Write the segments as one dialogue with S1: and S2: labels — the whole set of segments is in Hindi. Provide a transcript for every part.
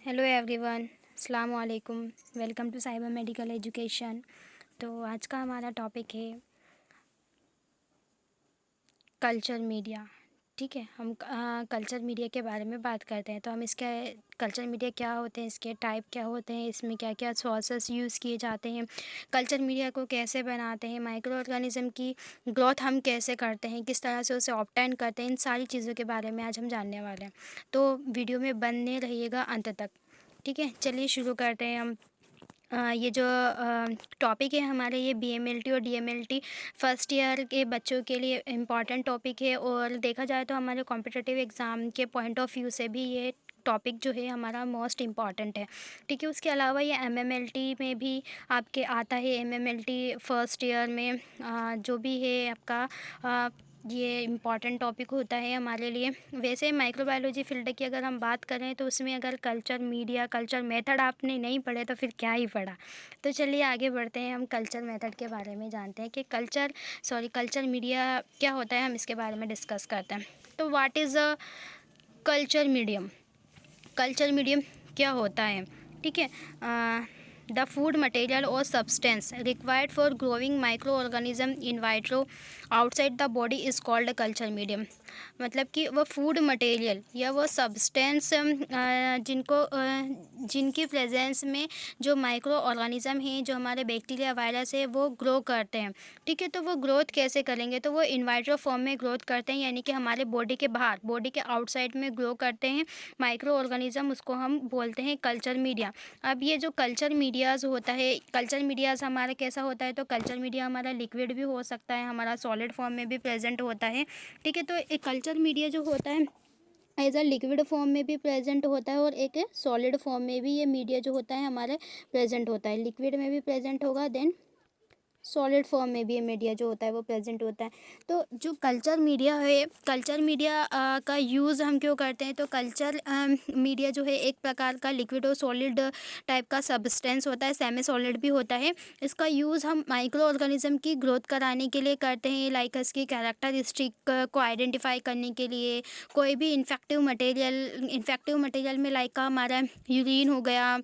S1: हेलो एवरीवन, अस्सलाम वालेकुम। Welcome to Cyber Medical Education. तो आज का हमारा टॉपिक है कल्चर मीडिया। ठीक है, हम कल्चर मीडिया के बारे में बात करते हैं। तो हम इसके कल्चर मीडिया क्या होते हैं, इसके टाइप क्या होते हैं, इसमें क्या क्या सोर्सेस यूज़ किए जाते हैं, कल्चर मीडिया को कैसे बनाते हैं, माइक्रो ऑर्गेनिज्म की ग्रोथ हम कैसे करते हैं, किस तरह से उसे ऑब्टेन करते हैं, इन सारी चीज़ों के बारे में आज हम जानने वाले हैं। तो वीडियो में बने रहिएगा अंत तक। ठीक है, चलिए शुरू करते हैं हम। ये जो टॉपिक है हमारे, ये बीएमएलटी और डीएमएलटी फर्स्ट ईयर के बच्चों के लिए इम्पॉर्टेंट टॉपिक है। और देखा जाए तो हमारे कॉम्पिटिटिव एग्ज़ाम के पॉइंट ऑफ व्यू से भी ये टॉपिक जो है हमारा मोस्ट इम्पॉर्टेंट है। ठीक है, उसके अलावा ये एमएमएलटी में भी आपके आता है। एमएमएलटी फर्स्ट ईयर में जो भी है आपका ये इम्पॉर्टेंट टॉपिक होता है हमारे लिए। वैसे माइक्रोबायोलॉजी फील्ड की अगर हम बात करें तो उसमें अगर कल्चर मीडिया, कल्चर मेथड आपने नहीं पढ़े तो फिर क्या ही पढ़ा। तो चलिए आगे बढ़ते हैं, हम कल्चर मेथड के बारे में जानते हैं कि कल्चर मीडिया क्या होता है, हम इसके बारे में डिस्कस करते हैं। तो what is a culture medium? Culture medium क्या होता है? ठीक है, द फूड मटेरियल और substance required for growing micro organism in vitro outside the body is called culture medium. मतलब कि वह फूड मटेरियल या वो सब्सटेंस जिनकी प्रेजेंस में जो माइक्रो ऑर्गेनिज्म हैं, जो हमारे बैक्टीरिया वायरस है, वो ग्रो करते हैं। ठीक है, तो वो ग्रोथ कैसे करेंगे? तो वो इन वाइट्रो फॉर्म में ग्रोथ करते हैं, यानी कि हमारे बॉडी के बाहर, बॉडी के आउटसाइड में ग्रो करते हैं माइक्रो ऑर्गेनिज्म। उसको हम बोलते हैं कल्चर मीडिया। अब ये जो कल्चर मीडियाज़ होता है, कल्चर मीडियाज़ हमारा कैसा होता है? तो कल्चर मीडिया हमारा लिक्विड भी हो सकता है, हमारा सॉलिड फॉर्म में भी प्रेजेंट होता है। ठीक है, तो एक कल्चर मीडिया जो होता है एज अ लिक्विड फॉर्म में भी प्रेजेंट होता है और एक सॉलिड फॉर्म में भी ये मीडिया जो होता है हमारे प्रेजेंट होता है। लिक्विड में भी प्रेजेंट होगा, देन सॉलिड फॉर्म में भी ये मीडिया जो होता है वो प्रेजेंट होता है। तो जो कल्चर मीडिया है, कल्चर मीडिया का यूज़ हम क्यों करते हैं? तो कल्चर मीडिया जो है एक प्रकार का लिक्विड और सॉलिड टाइप का सब्सटेंस होता है, सेमी सॉलिड भी होता है। इसका यूज़ हम माइक्रो ऑर्गेनिज्म की ग्रोथ कराने के लिए करते हैं, लाइक इसकी कैरेक्टरिस्टिक को आइडेंटिफाई करने के लिए। कोई भी इन्फेक्टिव मटेरियल में लाइक का हमारा यूरिन हो गया,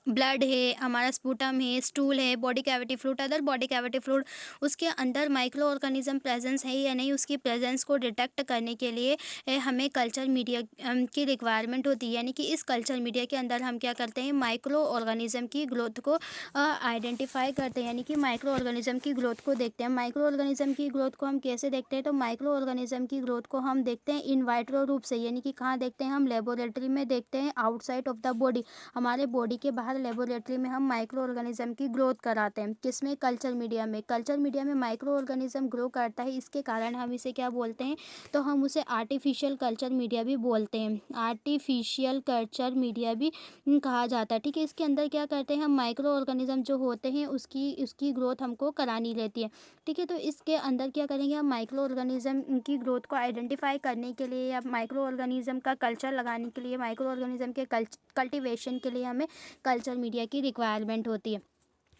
S1: ब्लड है, हमारा स्पूटम है, स्टूल है, body cavity fluid, other body cavity fluid, उसके अंदर माइक्रो ऑर्गेनिज्म प्रेजेंस है या नहीं, उसकी प्रेजेंस को डिटेक्ट करने के लिए हमें कल्चर मीडिया की रिक्वायरमेंट होती है। यानी कि इस कल्चर मीडिया के अंदर हम क्या करते हैं? माइक्रो ऑर्गेनिज्म की ग्रोथ को आइडेंटिफाई करते हैं, यानी कि माइक्रो ऑर्गेनिज्म की ग्रोथ को देखते हैं। माइक्रो ऑर्गेनिज्म की ग्रोथ को हम कैसे देखते हैं? तो माइक्रो ऑर्गेनिज्म की ग्रोथ को हम देखते हैं इन वाइट्रो रूप से, यानी कि कहाँ देखते हैं? हम लेबोरेटरी में देखते हैं, आउटसाइड ऑफ द बॉडी, हमारे बॉडी के बाहर लेबोरेटरी में हम माइक्रो ऑर्गेनिज्म की ग्रोथ कराते हैं। किसमें? कल्चर मीडिया में। कल्चर मीडिया में माइक्रो ऑर्गेनिज्म ग्रो करता है, इसके कारण हम इसे क्या बोलते हैं? तो हम उसे आर्टिफिशियल कल्चर मीडिया भी बोलते हैं। आर्टिफिशियल कल्चर मीडिया भी कहा जाता है। ठीक है, इसके अंदर क्या करते हैं? हम माइक्रो ऑर्गेनिज्म जो होते हैं उसकी ग्रोथ हमको करानी रहती है। ठीक है, तो इसके अंदर क्या करेंगे? हम माइक्रो ऑर्गेनिज्म की ग्रोथ को आइडेंटिफाई करने के लिए या माइक्रो ऑर्गेनिज्म का कल्चर लगाने के लिए, माइक्रो ऑर्गेनिज्म के कल्टिवेशन के लिए हमें कल्चर मीडिया की रिक्वायरमेंट होती है।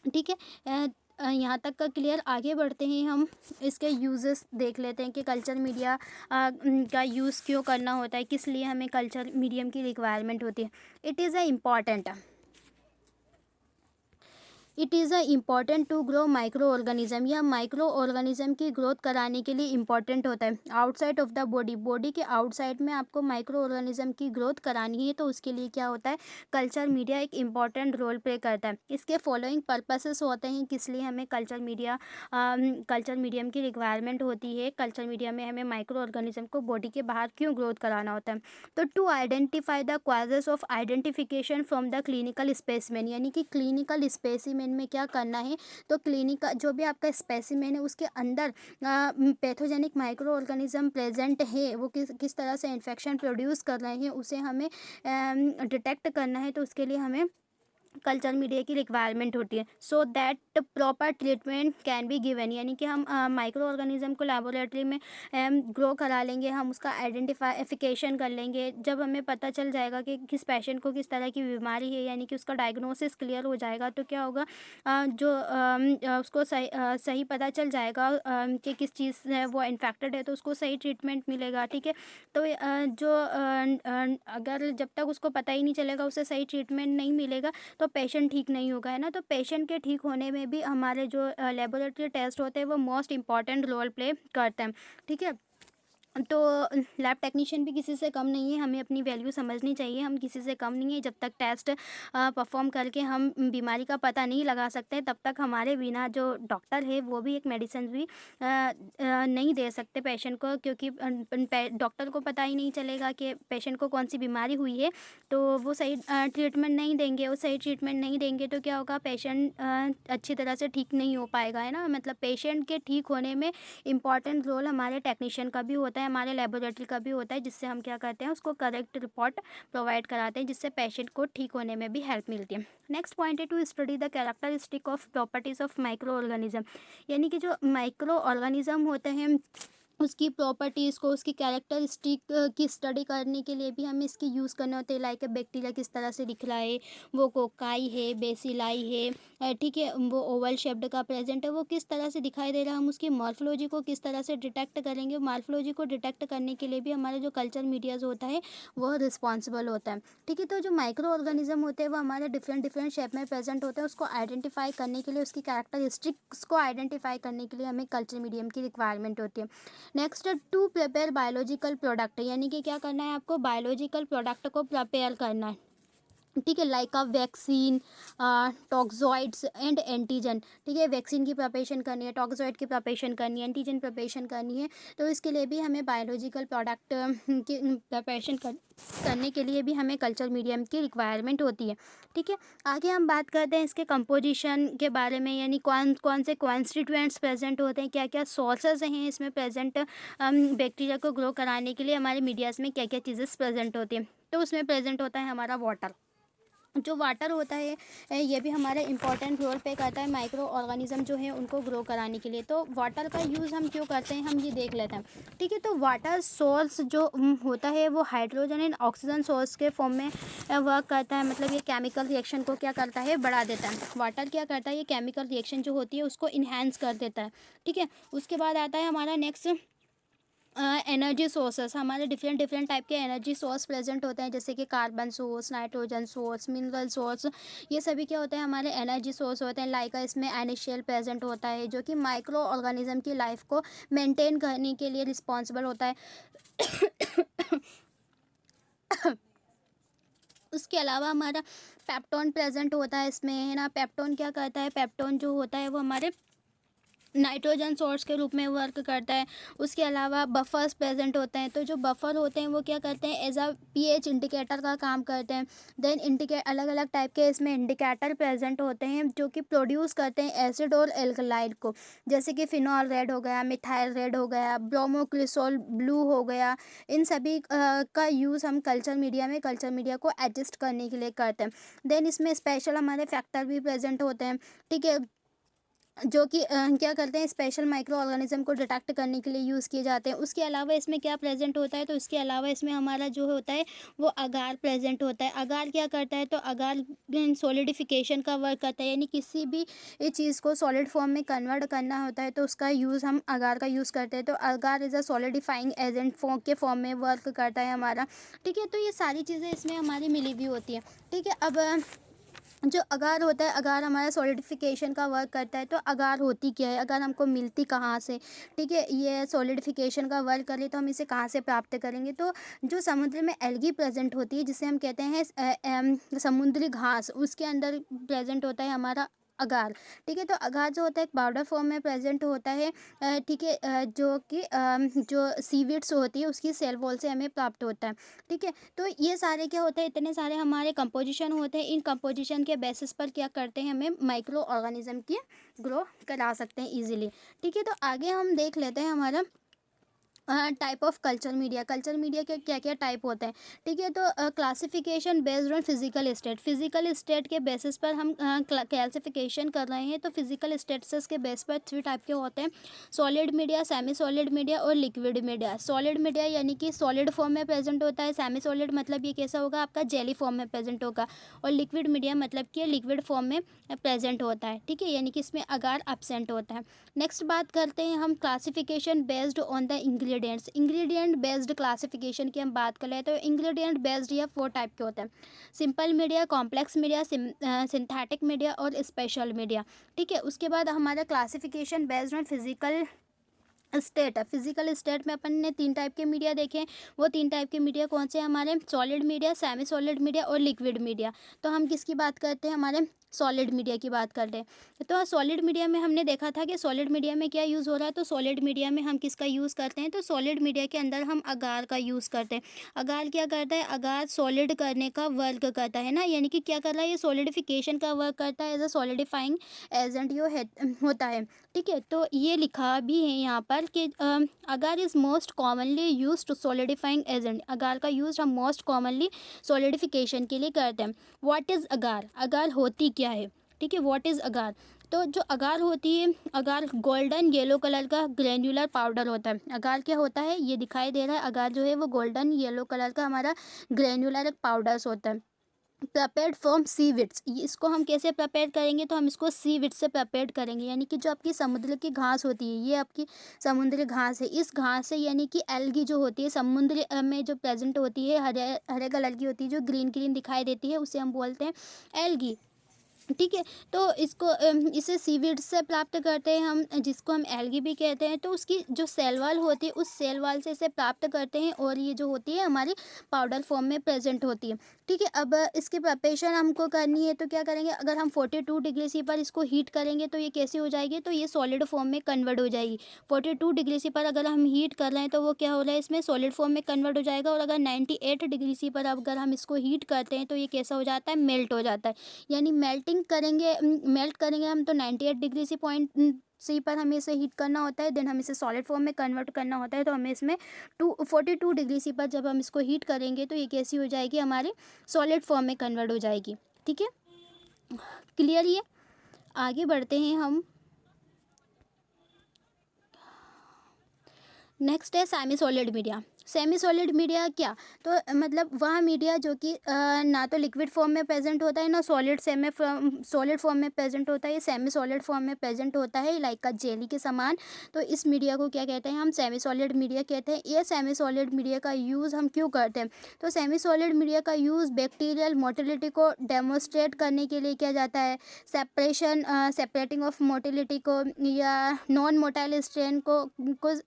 S1: ठीक है, यहाँ तक का क्लियर। आगे बढ़ते हैं, हम इसके यूजेस देख लेते हैं कि कल्चर मीडिया का यूज़ क्यों करना होता है, किस लिए हमें कल्चर मीडियम की रिक्वायरमेंट होती है। It is a important to grow microorganism, या माइक्रो ऑर्गेनिज्म की ग्रोथ कराने के लिए इम्पॉर्टेंट होता है। Outside of the body, body के आउटसाइड में आपको माइक्रो ऑर्गेनिज्म की ग्रोथ करानी है, तो उसके लिए क्या होता है? कल्चर मीडिया एक इम्पॉर्टेंट रोल प्ले करता है। इसके फॉलोइंग पर्पसेस होते हैं किस लिए हमें कल्चर मीडियम की रिक्वायरमेंट होती है। कल्चर मीडिया में हमें माइक्रो ऑर्गेनिज्म को बॉडी के बाहर क्यों ग्रोथ कराना होता है? तो to identify the causes of identification from the clinical specimen, यानी कि क्लिनिकल स्पेसिमेन में क्या करना है? तो क्लिनिक जो भी आपका स्पेसिमेन है उसके अंदर पैथोजेनिक माइक्रो ऑर्गेनिज्म प्रेजेंट है, वो किस तरह से इन्फेक्शन प्रोड्यूस कर रहे हैं, उसे हमें डिटेक्ट करना है। तो उसके लिए हमें कल्चर मीडिया की रिक्वायरमेंट होती है, so that proper treatment can be given. यानी कि हम माइक्रो ऑर्गेनिज्म को लेबोरेटरी में ग्रो करा लेंगे, हम उसका आइडेंटिफिकेशन कर लेंगे। जब हमें पता चल जाएगा कि किस पेशेंट को किस तरह की बीमारी है, यानी कि उसका डायग्नोसिस क्लियर हो जाएगा, तो क्या होगा, उसको सही पता चल जाएगा कि किस चीज़ से वो इन्फेक्टेड है, तो उसको सही ट्रीटमेंट मिलेगा। ठीक है, तो अगर जब तक उसको पता ही नहीं चलेगा, उसे सही ट्रीटमेंट नहीं मिलेगा, तो पेशेंट ठीक नहीं होगा, है ना। तो पेशेंट के ठीक होने में भी हमारे जो लेबोरेटरी टेस्ट होते हैं वो मोस्ट इंपॉर्टेंट रोल प्ले करते हैं। ठीक है, तो लैब टेक्नीशियन भी किसी से कम नहीं है, हमें अपनी वैल्यू समझनी चाहिए। हम किसी से कम नहीं है। जब तक टेस्ट परफॉर्म करके हम बीमारी का पता नहीं लगा सकते, तब तक हमारे बिना जो डॉक्टर है वो भी एक मेडिसिन भी नहीं दे सकते पेशेंट को, क्योंकि डॉक्टर को पता ही नहीं चलेगा कि पेशेंट को कौन सी बीमारी हुई है, तो वो सही ट्रीटमेंट नहीं देंगे। वो सही ट्रीटमेंट नहीं देंगे तो क्या होगा, पेशेंट अच्छी तरह से ठीक नहीं हो पाएगा, है ना। मतलब पेशेंट के ठीक होने में इम्पॉर्टेंट रोल हमारे टेक्नीशियन का भी होता है, हमारे लेबोरेटरी का भी होता है, जिससे हम क्या करते हैं, उसको करेक्ट रिपोर्ट प्रोवाइड कराते हैं, जिससे पेशेंट को ठीक होने में भी हेल्प मिलती है। नेक्स्ट पॉइंट है to study the characteristic of properties of microorganism. यानी कि जो माइक्रो ऑर्गेनिज्म होते हैं उसकी प्रॉपर्टीज़ को, उसकी कैरेक्टरिस्टिक की स्टडी करने के लिए भी हमें इसकी यूज़ करने होते हैं। लाइक बैक्टीरिया किस तरह से दिख रहा है, वो कोकाई है, बेसिलाई है, ठीक है, वो ओवल शेप्ड का प्रेजेंट है, वो किस तरह से दिखाई दे रहा है, हम उसकी मॉर्फोलॉजी को किस तरह से डिटेक्ट करेंगे। मॉर्फोलॉजी को डिटेक्ट करने के लिए भी हमारा जो कल्चर मीडियाज होता है वो रिस्पॉन्सिबल होता है। ठीक है, तो जो माइक्रो ऑर्गेनिज्म होते हैं वो हमारे डिफरेंट डिफरेंट शेप में प्रेजेंट होते हैं। उसको आइडेंटिफाई करने के लिए, उसकी कैरेक्टरिस्टिक्स को आइडेंटिफाई करने के लिए हमें कल्चर मीडियम की रिक्वायरमेंट होती है। Next, to prepare biological product, यानी कि क्या करना है, आपको बायोलॉजिकल प्रोडक्ट को प्रिपेयर करना है। ठीक है, like a vaccine, toxoids and antigen. ठीक है, वैक्सीन की प्रिपरेशन करनी है, टॉक्सॉइड की प्रिपरेशन करनी है, एंटीजन प्रिपरेशन करनी है, तो इसके लिए भी हमें बायोलॉजिकल प्रोडक्ट की प्रिपरेशन करने के लिए भी हमें कल्चर मीडियम की रिक्वायरमेंट होती है। ठीक है, आगे हम बात करते हैं इसके कंपोजिशन के बारे में, यानी कौन कौन से कॉन्स्टिट्यूएंट्स प्रेजेंट होते हैं, क्या क्या सोर्सेज हैं इसमें प्रेजेंट बैक्टीरिया को ग्रो कराने के लिए, हमारे मीडियाज़ में क्या क्या चीज़ें प्रेजेंट होती हैं। तो उसमें प्रेजेंट होता है हमारा वाटर। जो वाटर होता है ये भी हमारा इंपॉर्टेंट रोल प्ले करता है माइक्रो ऑर्गेनिज्म जो है उनको ग्रो कराने के लिए। तो वाटर का यूज़ हम क्यों करते हैं, हम ये देख लेते हैं। ठीक है, तो वाटर सोर्स जो होता है वो हाइड्रोजन एंड ऑक्सीजन सोर्स के फॉर्म में वर्क करता है। मतलब ये केमिकल रिएक्शन को क्या करता है, बढ़ा देता है। वाटर क्या करता है, ये केमिकल रिएक्शन जो होती है उसको इन्हेंस कर देता है। ठीक है, उसके बाद आता है हमारा नेक्स्ट एनर्जी सोर्सेस। हमारे डिफरेंट डिफरेंट टाइप के एनर्जी सोर्स प्रेजेंट होते हैं, जैसे कि carbon source, nitrogen source, mineral source. ये सभी क्या होते हैं, हमारे एनर्जी सोर्स होते हैं। लाइक इसमें एनएचसीएल प्रेजेंट होता है, जो कि माइक्रो ऑर्गेनिज्म की लाइफ को मेंटेन करने के लिए रिस्पॉन्सिबल होता है। उसके अलावा हमारा पेप्टोन प्रेजेंट होता है इसमें, है ना। पेप्टोन क्या करता है, पेप्टोन जो होता है वो हमारे नाइट्रोजन सोर्स के रूप में वर्क करता है। उसके अलावा बफर्स प्रेजेंट होते हैं, तो जो बफर होते हैं वो क्या करते हैं, एज अ पीएच इंडिकेटर का काम करते हैं। देन अलग अलग टाइप के इसमें इंडिकेटर प्रेजेंट होते हैं जो कि प्रोड्यूस करते हैं एसिड और एल्कलाइड को, जैसे कि फिनॉल रेड हो गया, मिथाइल रेड हो गया, ब्रोमोक्रिसोल ब्लू हो गया। इन सभी का यूज़ हम कल्चर मीडिया को एडजस्ट करने के लिए करते हैं। देन इसमें स्पेशल हमारे फैक्टर भी प्रेजेंट होते हैं। ठीक है, जो कि क्या करते हैं, स्पेशल माइक्रो ऑर्गेनिज्म को डिटेक्ट करने के लिए यूज़ किए जाते हैं। उसके अलावा इसमें क्या प्रेजेंट होता है, तो इसके अलावा इसमें हमारा जो होता है वो अगार प्रेजेंट होता है। अगार क्या करता है, तो अगार सॉलिडिफिकेशन का वर्क करता है, यानी किसी भी चीज़ को सॉलिड फॉर्म में कन्वर्ट करना होता है तो उसका यूज़ हम अगार का यूज़ करते हैं। तो अगार इज़ अ सॉलिडिफाइंग एजेंट के फॉर्म में वर्क करता है हमारा। ठीक है, तो ये सारी चीज़ें इसमें हमारी मिली हुई होती हैं। ठीक है, अब जो अगार होता है, अगार हमारा सॉलिडिफिकेशन का वर्क करता है। तो अगार होती क्या है, अगार हमको मिलती कहाँ से। ठीक है, ये सॉलिडिफिकेशन का वर्क करे तो हम इसे कहाँ से प्राप्त करेंगे, तो जो समुद्र में एल्गी प्रेजेंट होती है जिसे हम कहते हैं समुद्री घास, उसके अंदर प्रेजेंट होता है हमारा अगार। ठीक है, तो अगार जो होता है एक पाउडर फॉर्म में प्रेजेंट होता है। ठीक है, जो कि जो सीवीड्स होती है उसकी सेल वॉल से हमें प्राप्त होता है। ठीक है, तो ये सारे क्या होते हैं, इतने सारे हमारे कंपोजिशन होते हैं। इन कंपोजिशन के बेसिस पर क्या करते हैं, हमें माइक्रो ऑर्गेनिज्म की ग्रो करा सकते हैं इजीली। ठीक है, तो आगे हम देख लेते हैं हमारा टाइप ऑफ कल्चर मीडिया के क्या क्या टाइप होते हैं, ठीक है। तो classification based on physical state के बेसिस पर हम क्लासिफिकेशन कर रहे हैं। तो फिजिकल स्टेटस के बेस पर 3 टाइप के होते हैं, solid media, semi solid media और लिक्विड मीडिया। सॉलिड मीडिया यानी कि सॉलिड फॉर्म में प्रेजेंट होता है, सेमी सॉलिड मतलब ये कैसा होगा, आपका जेली फॉर्म में प्रेजेंट होगा, और लिक्विड मीडिया मतलब कि लिक्विड फॉर्म में प्रेजेंट होता है, ठीक है, यानी कि इसमें अगार एब्सेंट होता है। नेक्स्ट बात करते हैं हम classification based on the ingredient based classification की हम बात कर रहे हैं। तो इंग्रेडिएंट बेस्ड ये 4 टाइप के होते हैं, simple media, complex media, synthetic media और स्पेशल मीडिया, ठीक है। उसके बाद हमारा classification based on physical state में अपन ने 3 टाइप के मीडिया देखे हैं। वो 3 टाइप के मीडिया कौन से हैं हमारे, solid media, semi solid media और लिक्विड मीडिया। तो हम किसकी बात करते हैं, हमारे सॉलिड मीडिया की बात करते हैं। तो सॉलिड मीडिया में हमने देखा था कि सॉलिड मीडिया में क्या यूज़ हो रहा है। तो सॉलिड मीडिया में हम किसका यूज़ करते हैं, तो सॉलिड मीडिया के अंदर हम अगार का यूज़ करते हैं। अगार क्या करता है, अगार सॉलिड करने का वर्क करता है ना, यानी कि क्या कर रहा है, ये सॉलिडिफिकेशन का वर्क करता है, एज अ सॉलिडिफाइंग एजेंट ये होता है, ठीक है। तो ये लिखा भी है यहाँ पर कि agar is most commonly use to solidifying agent. Agar का यूज़ हम मोस्ट कॉमनली सॉलिडिफिकेशन के लिए करते हैं। व्हाट इज़ अगार, अगार होती क्या है, ठीक है, व्हाट इज़ अगार। तो जो अगार होती है, अगार गोल्डन येलो कलर का ग्रेन्युलर पाउडर होता है। अगार क्या होता है, ये दिखाई दे रहा है, अगार जो है वो गोल्डन येलो कलर का हमारा ग्रेन्युलर पाउडर्स होता है। प्रिपेयर्ड फ्रॉम सीविड्स, इसको हम कैसे प्रिपेयर करेंगे, तो हम इसको सीविड्स से प्रिपेयर करेंगे, यानी कि जो आपकी समुद्र की घास होती है, ये आपकी समुद्री घास है। इस घास से यानी कि एल्गी जो होती है समुद्र में जो प्रेजेंट होती है, हरे हरे कलर की होती है, जो ग्रीन ग्रीन दिखाई देती है, उसे हम बोलते हैं एल्गी, ठीक है। तो इसको इसे सीवीड से प्राप्त करते हैं हम, जिसको हम एल्गी भी कहते हैं। तो उसकी जो सेल वाल होती है, उस सेल वाल से इसे प्राप्त करते हैं, और ये जो होती है हमारी पाउडर फॉर्म में प्रेजेंट होती है, ठीक है। अब इसकी प्रिपरेशन हमको करनी है, तो क्या करेंगे, अगर हम 42 डिग्री सी पर इसको हीट करेंगे तो ये कैसे हो जाएगी, तो ये सॉलिड फॉर्म में कन्वर्ट हो जाएगी। 42 डिग्री सी पर अगर हम हीट कर रहे हैं तो वो क्या हो रहा है, इसमें सॉलिड फॉर्म में कन्वर्ट हो जाएगा। और अगर 98 डिग्री सी पर अगर हम इसको हीट करते हैं तो ये कैसा हो जाता है, मेल्ट हो जाता है। यानी मेल्ट करेंगे हम, तो 98 डिग्री सी पॉइंट सी पर हमें इसे हीट करना होता है, देन हमें इसे सॉलिड फॉर्म में कन्वर्ट करना होता है। तो हमें इसमें 42 डिग्री सी पर जब हम इसको हीट करेंगे तो ये कैसी हो जाएगी, हमारी सॉलिड फॉर्म में कन्वर्ट हो जाएगी, ठीक है, क्लियर। ये आगे बढ़ते हैं हम। नेक्स्ट है semi solid media. Semi solid media क्या, तो मतलब वह मीडिया जो कि ना तो लिक्विड फॉर्म में प्रेजेंट होता है, ना सॉलिड फॉर्म में प्रेजेंट होता है, ये सेमी सॉलिड फॉर्म में प्रेजेंट होता है, लाइक का जेली के समान। तो इस मीडिया को क्या कहते हैं, हम सेमी सॉलिड मीडिया कहते हैं। ये सेमी सॉलिड मीडिया का यूज़ हम क्यों करते हैं, तो सेमी सॉलिड मीडिया का यूज़ बैक्टीरियल मोटिलिटी को डेमोस्ट्रेट करने के लिए किया जाता है। सेपरेटिंग ऑफ मोटिलिटी को या नॉन मोटाइल स्ट्रेन को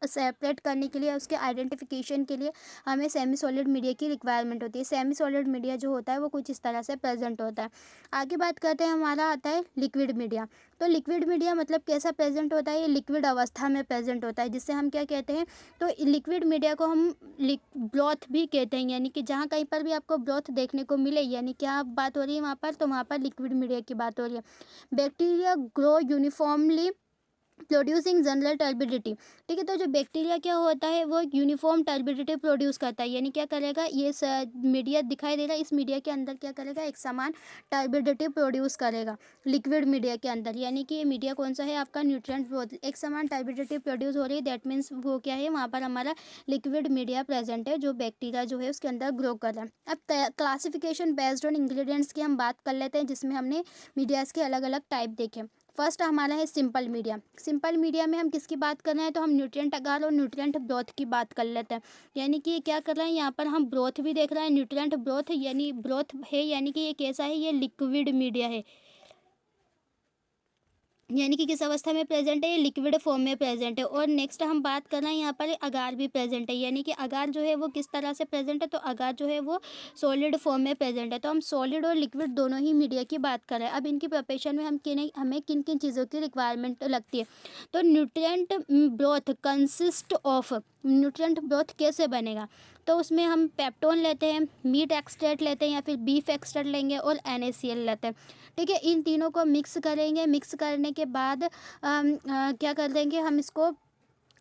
S1: सेपरेट करने के लिए, उसके आइडेंटिफिकेशन के लिए हमें सेमी सॉलिड मीडिया की रिक्वायरमेंट होती है। सेमी सॉलिड मीडिया जो होता है वो कुछ इस तरह से प्रेजेंट होता है। आगे बात करते हैं, हमारा आता है लिक्विड मीडिया। तो लिक्विड मीडिया मतलब कैसा प्रेजेंट होता है, ये लिक्विड अवस्था में प्रेजेंट होता है, जिससे हम क्या कहते हैं, तो लिक्विड मीडिया को हम ब्रोथ भी कहते हैं। यानी कि जहाँ कहीं पर भी आपको ब्रोथ देखने को मिले, यानी क्या बात हो रही है वहाँ पर, तो वहाँ पर लिक्विड मीडिया की बात हो रही है। Bacteria grow uniformly producing general turbidity, ठीक है। तो जो बैक्टीरिया क्या होता है, वो यूनिफॉर्म टर्बिडिटी प्रोड्यूस करता है, यानी क्या करेगा, ये मीडिया दिखाई दे रहा है, इस मीडिया के अंदर क्या करेगा, एक समान टर्बिडिटी प्रोड्यूस करेगा लिक्विड मीडिया के अंदर। यानी कि ये मीडिया कौन सा है, आपका न्यूट्रिएंट ग्रोथ, एक समान टर्बिडिटी प्रोड्यूस हो रही है, दैट मीन्स वो क्या है, वहाँ पर हमारा लिक्विड मीडिया प्रेजेंट है, जो बैक्टीरिया जो है उसके अंदर ग्रो कर रहा है। अब क्लासिफिकेशन बेस्ड ऑन इंग्रेडिएंट्स की हम बात कर लेते हैं, जिसमें हमने मीडियाज़ के अलग अलग टाइप देखे। फर्स्ट हमारा है सिंपल मीडिया। सिंपल मीडिया में हम किसकी बात कर रहे हैं, तो हम न्यूट्रिएंट अगार और न्यूट्रिएंट ब्रोथ की बात कर लेते हैं। यानी कि ये क्या कर रहे हैं, यहाँ पर हम ब्रोथ भी देख रहे हैं, न्यूट्रिएंट ब्रोथ यानी ब्रोथ है, यानी कि ये कैसा है, ये लिक्विड मीडिया है, यानी कि किस अवस्था में प्रेजेंट है, ये लिक्विड फॉर्म में प्रेजेंट है। और नेक्स्ट हम बात कर रहे हैं, यहाँ पर अगार भी प्रेजेंट है, यानी कि अगार जो है वो किस तरह से प्रेजेंट है, तो अगार जो है वो सॉलिड फॉर्म में प्रेजेंट है। तो हम सॉलिड और लिक्विड दोनों ही मीडिया की बात कर रहे हैं। अब इनकी प्रिपरेशन में हमें किन किन चीज़ों की रिक्वायरमेंट लगती है, तो nutrient broth consist of, nutrient broth कैसे बनेगा, तो उसमें हम पेप्टोन लेते हैं, मीट एक्सट्रैक्ट लेते हैं, या फिर बीफ एक्सट्रैक्ट लेंगे, और NaCl लेते हैं, ठीक है। इन तीनों को मिक्स करेंगे, मिक्स करने के बाद क्या कर देंगे, हम इसको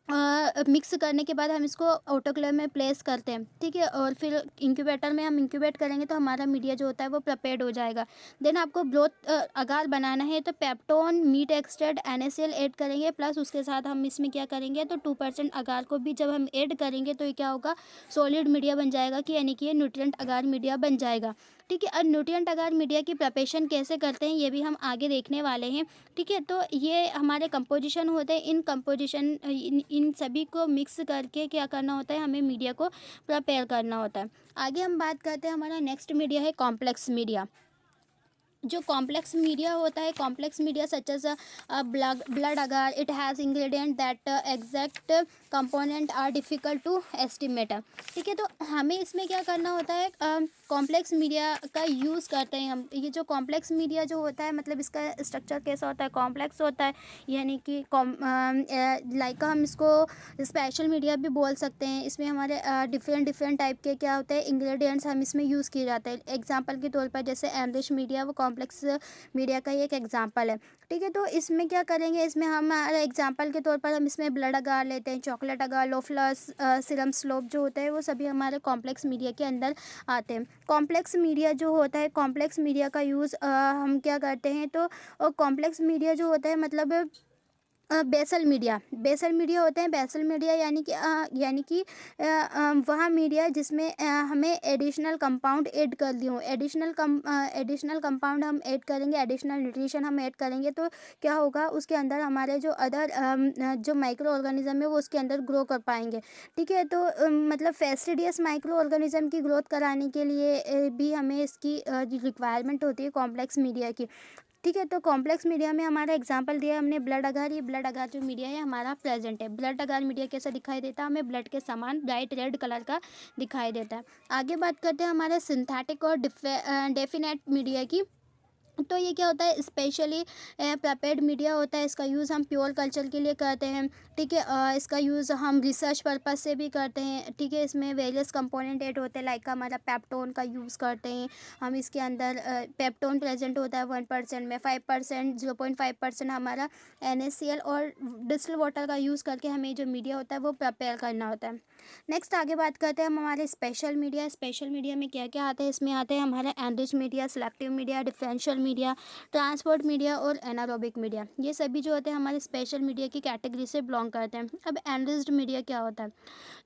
S1: मिक्स करने के बाद हम इसको ऑटोक्लेव में प्लेस करते हैं, ठीक है। और फिर इंक्यूबेटर में हम इंक्यूबेट करेंगे तो हमारा मीडिया जो होता है वो प्रिपेयर्ड हो जाएगा। देन आपको ग्रोथ अगार बनाना है तो peptone, meat extract, NaCl add करेंगे, प्लस उसके साथ हम इसमें क्या करेंगे तो 2% अगार को भी जब हम ऐड करेंगे तो ये क्या होगा, सॉलिड मीडिया बन जाएगा, कि यानी कि ये न्यूट्रिएंट अगार मीडिया बन जाएगा, ठीक है। और न्यूट्रिएंट अगार मीडिया की प्रिपरेशन कैसे करते हैं ये भी हम आगे देखने वाले हैं, ठीक है। तो ये हमारे कंपोजिशन होते हैं, इन कंपोजिशन इन सभी को मिक्स करके क्या करना होता है, हमें मीडिया को प्रिपेयर करना होता है। आगे हम बात करते हैं, हमारा नेक्स्ट मीडिया है कॉम्प्लेक्स मीडिया। जो कॉम्प्लेक्स मीडिया होता है, complex media such as blood agar, it has ingredient that exact component are difficult to estimate, ठीक है। तो हमें इसमें क्या करना होता है, कॉम्प्लेक्स मीडिया का यूज़ करते हैं हम। ये जो कॉम्प्लेक्स मीडिया जो होता है, मतलब इसका स्ट्रक्चर कैसा होता है, कॉम्प्लेक्स होता है, यानी कि लाइक हम इसको स्पेशल मीडिया भी बोल सकते हैं। इसमें हमारे डिफरेंट टाइप के क्या होते हैं, इंग्रेडिएंट्स हम इसमें यूज़ किए जाते हैं। एग्जांपल के तौर पर जैसे एनरिच मीडिया, वो कॉम्प्लेक्स मीडिया का ही एक एग्जांपल है, ठीक है। तो इसमें क्या करेंगे, इसमें हम एग्जांपल के तौर पर हम इसमें ब्लड अगार लेते हैं, चॉकलेट अगार, लोफ्लस, सीरम स्लोप जो होता है वो सभी हमारे कॉम्प्लेक्स मीडिया के अंदर आते हैं। कॉम्प्लेक्स मीडिया जो होता है, कॉम्प्लेक्स मीडिया का यूज़ हम क्या करते हैं, तो कॉम्प्लेक्स मीडिया जो होता है मतलब बेसल मीडिया होते हैं। बेसल मीडिया यानी कि वह मीडिया जिसमें हमें एडिशनल कंपाउंड ऐड कर दिए हों। एडिशनल कंपाउंड हम ऐड करेंगे, एडिशनल न्यूट्रिशन हम ऐड करेंगे तो क्या होगा, उसके अंदर हमारे जो अदर जो माइक्रो ऑर्गेनिज्म है वो उसके अंदर ग्रो कर पाएंगे, ठीक है। तो मतलब फैस्टिडियस माइक्रो ऑर्गेनिज्म की ग्रोथ कराने के लिए भी हमें इसकी रिक्वायरमेंट होती है कॉम्प्लेक्स मीडिया की, ठीक है। तो कॉम्प्लेक्स मीडिया में हमारा एग्जांपल दिया हमने ब्लड अगार। ये ब्लड अगार जो मीडिया है हमारा प्रेजेंट है। ब्लड अगार मीडिया कैसा दिखाई देता है, हमें ब्लड के समान ब्राइट रेड कलर का दिखाई देता है। आगे बात करते हैं हमारे सिंथेटिक और डेफिनेट मीडिया की। तो ये क्या होता है, स्पेशली प्रिपेयर्ड मीडिया होता है। इसका यूज़ हम प्योर कल्चर के लिए करते हैं, ठीक है। इसका यूज़ हम रिसर्च पर्पस से भी करते हैं, ठीक है। इसमें वेरियस कंपोनेंट ऐड होते हैं, लाइक हमारा पेप्टोन का यूज़ करते हैं हम। इसके अंदर पेप्टोन प्रेजेंट होता है 1% में, 5%, 0.5% हमारा NaCl और डिस्टिल वाटर का यूज़ करके हमें जो मीडिया होता है वो प्रिपेयर करना होता है। नेक्स्ट आगे बात करते हैं हम हमारे स्पेशल मीडिया। स्पेशल मीडिया में क्या क्या आता है, इसमें आते हैं हमारा enrich media, selective media, differential media, transport media और एनारोबिक मीडिया। ये सभी जो होते हैं हमारे स्पेशल मीडिया की कैटेगरी से बिलोंग करते हैं। अब एनरिच्ड मीडिया क्या होता है,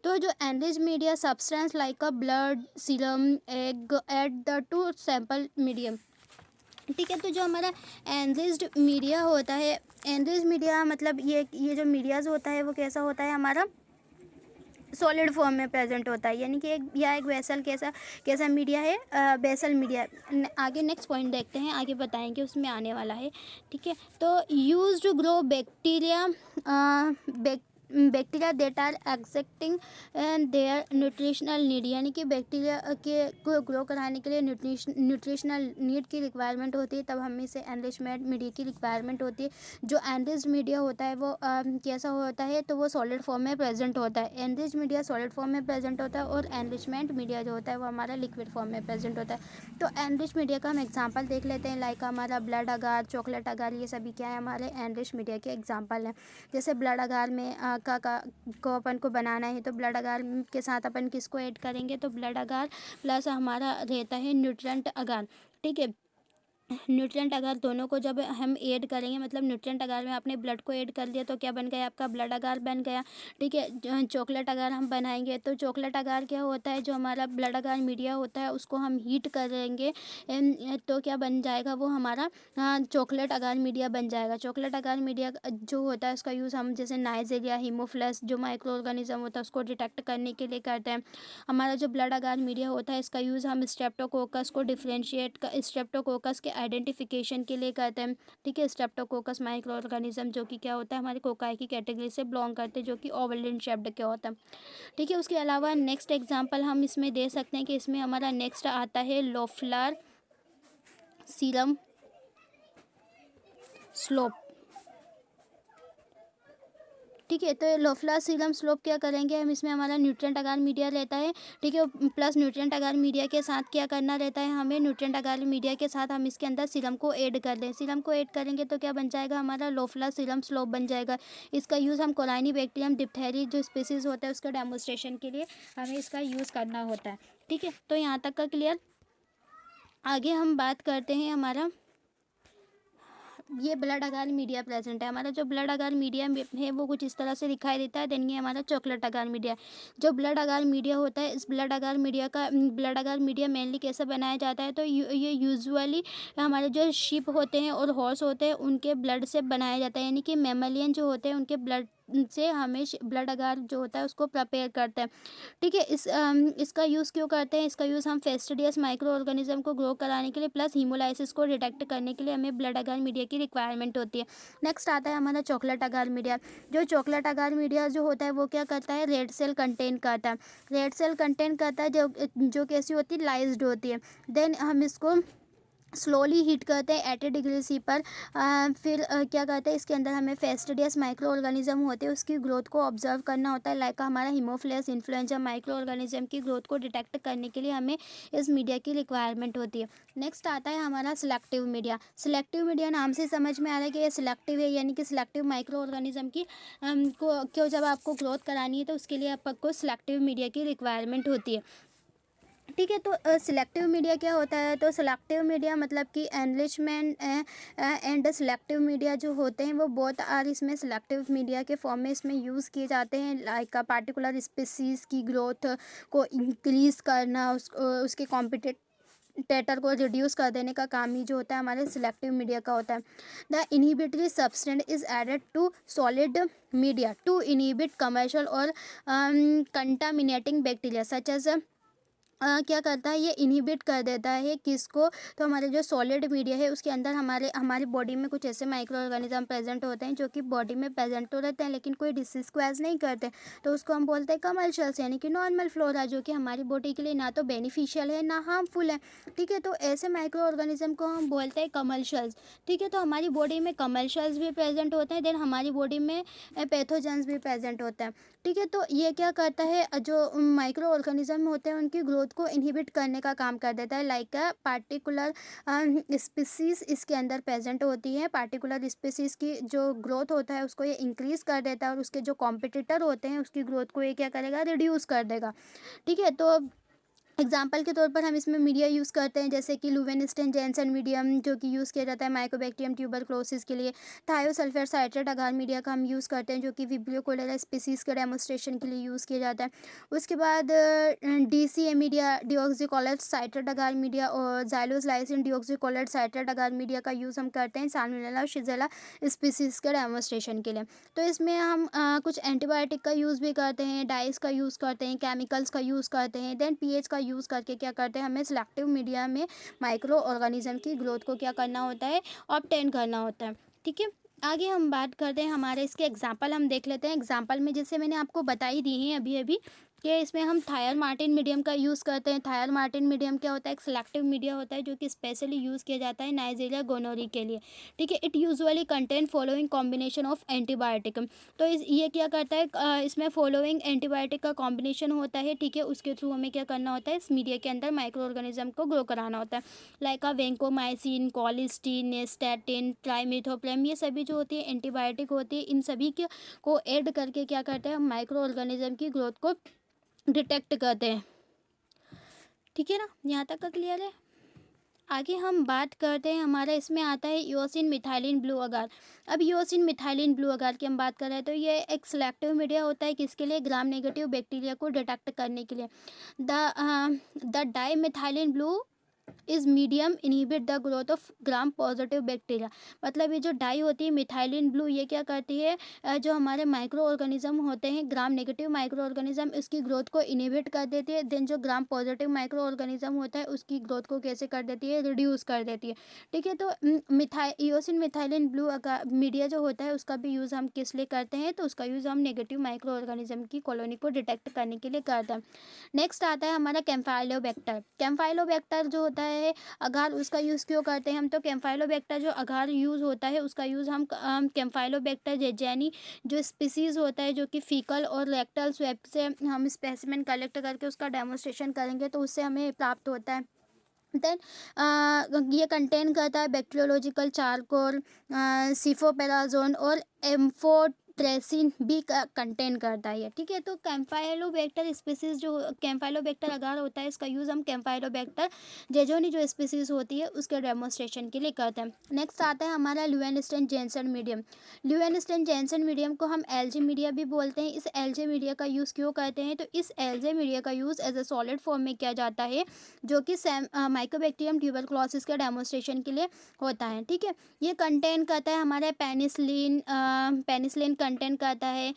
S1: तो जो enriched media substance like a blood, serum, egg at the two sample medium, ठीक है। तो जो हमारा एनरिच्ड मीडिया होता है, एनरिच्ड मीडिया मतलब ये जो मीडियाज होता है वो कैसा होता है, हमारा सॉलिड फॉर्म में प्रेजेंट होता है, यानी कि एक वेसल कैसा कैसा मीडिया है, बेसल मीडिया। आगे नेक्स्ट पॉइंट देखते हैं, आगे बताएंगे उसमें आने वाला है, ठीक है। तो use to grow bacteria, bacteria that are accepting their nutritional need, यानी कि बैक्टीरिया के को ग्रो कराने के लिए न्यूट्रिशनल नीड की रिक्वायरमेंट होती है, तब हमें से एनरिचमेंट मीडिया की रिक्वायरमेंट होती है। जो एनरिच्ड मीडिया होता है वो कैसा होता है, तो वो सॉलिड फॉर्म में प्रेजेंट होता है। एनरिच्ड मीडिया सॉलिड फॉर्म में प्रेजेंट होता है और एनरिचमेंट मीडिया जो होता है वो हमारा लिक्विड फॉर्म में प्रेजेंट होता है। तो एनरिच मीडिया का हम एग्जांपल देख लेते हैं, लाइक हमारा ब्लड अगार, चॉकलेट अगार, ये सभी क्या है, हमारे एनरिच मीडिया के एग्जांपल हैं। जैसे ब्लड अगार में को अपन को बनाना है तो ब्लड अगार के साथ अपन किसको ऐड करेंगे, तो ब्लड अगार प्लस हमारा रहता है न्यूट्रेंट अगार, ठीक है। न्यूट्रिएंट अगार दोनों को जब हम ऐड करेंगे, मतलब न्यूट्रिएंट अगार में आपने ब्लड को ऐड कर दिया तो क्या बन गया, आपका ब्लड अगार बन गया, ठीक है। चॉकलेट अगार हम बनाएंगे तो चॉकलेट अगार क्या होता है, जो हमारा ब्लड अगार मीडिया होता है उसको हम हीट करेंगे तो क्या बन जाएगा, वो हमारा चॉकलेट अगार मीडिया बन जाएगा। चॉकलेट अगार मीडिया जो होता है उसका यूज़ हम जैसे नाइजेरिया, हीमोफ्लस जो माइक्रो ऑर्गेनिज्म होता है उसको डिटेक्ट करने के लिए करते हैं। हमारा जो ब्लड अगार मीडिया होता है इसका यूज़ हम स्ट्रेप्टोकोकस को स्ट्रेप्टोकोकस के आइडेंटिफिकेशन के लिए करते हैं, ठीक है। स्ट्रेप्टोकोकस माइक्रो ऑर्गेनिज्म जो कि क्या होता है, हमारे कोकाई की कैटेगरी से बिलोंग करते हैं, जो कि ओवलिन शेप्ड के होता है, ठीक है। उसके अलावा नेक्स्ट एग्जांपल हम इसमें दे सकते हैं कि इसमें हमारा नेक्स्ट आता है लोफ्लर, सीरम स्लोप, ठीक है। तो लोफला सीरम स्लोप क्या करेंगे हम, इसमें हमारा न्यूट्रिएंट अगार मीडिया रहता है, ठीक है। प्लस न्यूट्रिएंट अगार मीडिया के साथ क्या करना रहता है हमें, न्यूट्रिएंट अगार मीडिया के साथ हम इसके अंदर सीरम को ऐड कर दें। सीरम को ऐड करेंगे तो क्या बन जाएगा, हमारा लोफला सीरम स्लोप बन जाएगा। इसका यूज़ हम कोलाइनी बैक्टीरियम डिप्थेरी जो स्पीसीज़ होता है उसका डेमोस्ट्रेशन के लिए हमें इसका यूज़ करना होता है, ठीक है। तो यहाँ तक का क्लियर। आगे हम बात करते हैं हमारा ये ब्लड अगार मीडिया प्रेजेंट है। हमारा जो ब्लड अगार मीडिया है वो कुछ इस तरह से दिखाई देता है। देन ये हमारा चॉकलेट अगार मीडिया, जो ब्लड अगार मीडिया होता है, इस ब्लड अगार मीडिया मेनली कैसे बनाया जाता है, तो ये यूजुअली हमारे जो शिप होते हैं और हॉर्स होते हैं उनके ब्लड से बनाया जाता है, यानी कि मैमलियन जो होते हैं उनके ब्लड से हमें ब्लड अगार जो होता है उसको प्रिपेयर करते हैं, ठीक है। इसका यूज़ क्यों करते हैं, इसका यूज़ हम फेस्टिडियस माइक्रो ऑर्गेनिज्म को ग्रो कराने के लिए प्लस हीमोलाइसिस को डिटेक्ट करने के लिए हमें ब्लड अगार मीडिया की रिक्वायरमेंट होती है। नेक्स्ट आता है हमारा चॉकलेट अगार मीडिया। जो चॉकलेट अगार मीडिया जो होता है वो क्या करता है, रेड सेल कंटेन करता है। रेड सेल कंटेन करता है जो कैसी होती है, लाइज्ड होती है। देन हम इसको स्लोली हीट करते हैं 80 डिग्री सी पर। फिर क्या करते हैं, इसके अंदर हमें फेस्टिडियस माइक्रो ऑर्गेनिज्म होते हैं उसकी ग्रोथ को ऑब्जर्व करना होता है। लाइक हमारा हीमोफिलस इन्फ्लुएंजा माइक्रो ऑर्गेनिज्म की ग्रोथ को डिटेक्ट करने के लिए हमें इस मीडिया की रिक्वायरमेंट होती है। नेक्स्ट आता है हमारा सिलेक्टिव मीडिया। सिलेक्टिव मीडिया नाम से समझ में आ रहा है कि ये सिलेक्टिव है, यानी कि सिलेक्टिव माइक्रो ऑर्गेनिज्म की को जब आपको ग्रोथ करानी है तो उसके लिए आपको सिलेक्टिव मीडिया की रिक्वायरमेंट होती है, ठीक है। तो सिलेक्टिव मीडिया क्या होता है, तो सिलेक्टिव मीडिया मतलब कि एनरिचमेंट एंड सिलेक्टिव मीडिया जो होते हैं वो बोथ आर इसमें सिलेक्टिव मीडिया के फॉर्म में इसमें यूज़ किए जाते हैं। लाइक पार्टिकुलर स्पीसीज़ की ग्रोथ को इंक्रीज़ करना, उसके कॉम्पिटिटर को रिड्यूस कर देने का काम ही जो होता है हमारे सिलेक्टिव मीडिया का होता है। The inhibitory substance is added to solid media to inhibit commercial और कंटामिनेटिंग बैक्टीरिया सच एज क्या करता है, ये इनहिबिट कर देता है किसको, तो हमारे जो सॉलिड मीडिया है उसके अंदर हमारी बॉडी में कुछ ऐसे माइक्रो ऑर्गेनिज्म प्रेजेंट होते हैं जो कि बॉडी में प्रेजेंट तो रहते हैं लेकिन कोई डिसीज को एज नहीं करते, तो उसको हम बोलते हैं कमर्शियल्स, यानी कि नॉर्मल फ्लोरा, जो कि हमारी बॉडी के लिए ना तो बेनिफिशियल है ना हार्मफुल है, ठीक है। तो ऐसे माइक्रो ऑर्गेनिज्म को हम बोलते हैं कमर्शियल्स, ठीक है। तो हमारी बॉडी में कमर्शियल्स भी प्रेजेंट होते हैं, देन हमारी बॉडी में पैथोजेंस भी प्रेजेंट होते हैं, ठीक है। तो ये क्या करता है, जो माइक्रो ऑर्गेनिज्म होते हैं उनकी ग्रोथ को इनहिबिट करने का काम कर देता है। लाइक पार्टिकुलर स्पीसीज इसके अंदर प्रेजेंट होती है, पार्टिकुलर स्पीसीज की जो ग्रोथ होता है उसको ये इंक्रीज कर देता है और उसके जो कॉम्पिटिटर होते हैं उसकी ग्रोथ को ये क्या करेगा, रिड्यूस कर देगा, ठीक है। तो एग्जाम्पल के तौर पर हम इसमें मीडिया यूज़ करते हैं जैसे कि लुवेनिस्टेन जेंसन मीडियम जो कि यूज़ किया जाता है माइकोबैक्टीरियम ट्यूबरक्लोसिस के लिए। थायोसल्फेट साइट्रेट अगार मीडिया का हम यूज़ करते हैं जो कि विब्रियो कोलेरा स्पीसीज़ के डेमोस्ट्रेशन के लिए यूज़ किया जाता है। उसके बाद DCA मीडिया डिऑक्सीकोलेट साइट्रेट अगार मीडिया और जाइलोसलाइसिन डिऑक्सीकोलेट साइट्रेट अगार मीडिया का यूज़ हम करते हैं साल्मोनेला शिजेला स्पीसीज़ के डेमोस्ट्रेशन के लिए। तो इसमें हम कुछ एंटीबायोटिक का यूज़ भी करते हैं, डाइस का यूज़ करते हैं, केमिकल्स का यूज़ करते हैं, देन पीएच का यूज़ करके क्या करते हैं, हमें सिलेक्टिव मीडिया में माइक्रो ऑर्गेनिज्म की ग्रोथ को क्या करना होता है, ऑब्टेन करना होता है, ठीक है। आगे हम बात करते हैं, हमारे इसके एग्जाम्पल हम देख लेते हैं। एग्जाम्पल में जैसे मैंने आपको बताई दी हैं अभी अभी कि इसमें हम थायर मार्टिन मीडियम का यूज़ करते हैं। थायर मार्टिन मीडियम क्या होता है, एक सिलेक्टिव मीडिया होता है जो कि स्पेशली यूज़ किया जाता है नाइजीरिया गोनोरी के लिए, ठीक है। It usually contain following combination of antibiotic. तो ये क्या करता है, इसमें फॉलोइंग एंटीबायोटिक का कॉम्बिनेशन होता है, ठीक है। उसके थ्रू हमें क्या करना होता है, इस मीडिया के अंदर माइक्रो ऑर्गेनिज्म को ग्रो कराना होता है। लाइक वेंकोमाइसिन, कॉलिस्टीन, स्टैटिन, ट्राइमिथोप्रेम, ये सभी जो होती है एंटीबायोटिक होती है, इन सभी को ऐड करके क्या करते हैं, माइक्रो ऑर्गेनिज्म की ग्रोथ को डिटेक्ट करते हैं, ठीक है ना। यहाँ तक का क्लियर है। आगे हम बात करते हैं, हमारा इसमें आता है यूरोसिन मिथाइलिन ब्लू अगार। अब यूरोसिन मिथाइलिन ब्लू अगार की हम बात कर रहे हैं तो ये एक सिलेक्टिव मीडिया होता है किसके लिए, ग्राम नेगेटिव बैक्टीरिया को डिटेक्ट करने के लिए। The dye methylene blue is medium inhibit the growth of gram positive bacteria. मतलब ये जो डाई होती है मिथाइलिन ब्लू, ये क्या करती है, जो हमारे माइक्रो ऑर्गेनिज्म होते हैं ग्राम नेगेटिव माइक्रो ऑर्गेनिज्म, इसकी ग्रोथ को इनहिबिट कर देती है। देन जो ग्राम पॉजिटिव माइक्रो ऑर्गेनिज्म होता है उसकी ग्रोथ को कैसे कर देती है, रिड्यूस कर देती है, ठीक है। तो ईओसिन मिथाइलिन ब्लू मीडिया जो होता है उसका भी यूज़ हम किस लिए करते हैं, तो उसका यूज़ हम नेगेटिव माइक्रो ऑर्गेनिज्म की कॉलोनी को डिटेक्ट करने के लिए करते हैं। नेक्स्ट आता है हमारा कैम्फाइलोबैक्टर। कैम्फाइलोबैक्टर जो होता है अगार, उसका यूज़ क्यों करते हैं हम? तो कैम्फाइलोबैक्टर जो अगार यूज़ होता है उसका यूज़ हम कैम्फाइलोबैक्टर जेजेनी जो स्पीसीज़ होता है जो कि फीकल और रेक्टल स्वैब से हम स्पेसिमेन कलेक्ट करके उसका डेमोस्ट्रेशन करेंगे तो उससे हमें प्राप्त होता है। ये कंटेन करता है बैक्टीरियोलॉजिकल चारकोल, सिफोपेराजोन और एम्फोट्रेसिन भी कंटेन करता है ये, ठीक है। तो कैम्फाइलोबैक्टर स्पीसीज जो कैम्फाइलोबैक्टर अगार होता है इसका यूज़ हम कैम्फाइलोबैक्टर जेजोनी जो स्पीसीज होती है उसके डेमोस्ट्रेशन के लिए करते हैं। नेक्स्ट आता है हमारा ल्यूवेनस्टाइन जेनसन मीडियम। ल्यूवेनस्टाइन जेनसन मीडियम को हम एल्जे मीडिया भी बोलते हैं। इस एल्जे मीडिया का यूज़ क्यों करते हैं? तो इस एल्जे मीडिया का use as a solid form में किया जाता है जो कि माइकोबैक्टीरियम ट्यूबरक्लोसिस के डेमोस्ट्रेशन के लिए होता है, ठीक है। ये कंटेन करता है हमारे पेनिसिलिन कंटेन करता है,